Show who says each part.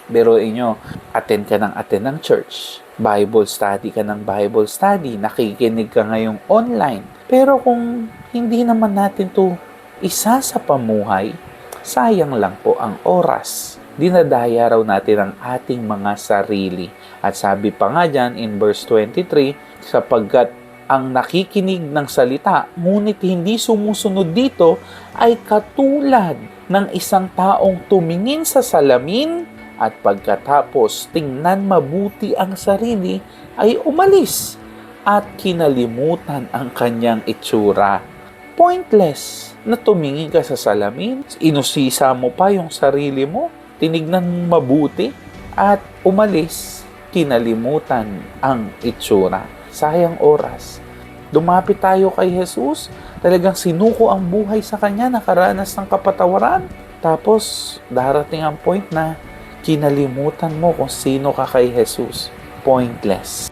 Speaker 1: Biruin nyo, attend ng church. Bible study ka ng Bible study. Nakikinig ka ngayong online. Pero kung hindi naman natin to isa sa pamuhay, sayang lang po ang oras. Dinadaya raw natin ang ating mga sarili. At sabi pa nga dyan in verse 23, sapagkat ang nakikinig ng salita, ngunit hindi sumusunod dito, ay katulad ng isang taong tumingin sa salamin at pagkatapos tingnan mabuti ang sarili, ay umalis at kinalimutan ang kanyang itsura. Pointless na tumingin ka sa salamin, inusisa mo pa yung sarili mo, tinignan mo mabuti, at umalis, kinalimutan ang itsura. Sayang oras. Dumapit tayo kay Jesus, talagang sinuko ang buhay sa Kanya, nakaranas ng kapatawaran. Tapos, darating ang point na kinalimutan mo kung sino ka kay Jesus. Pointless.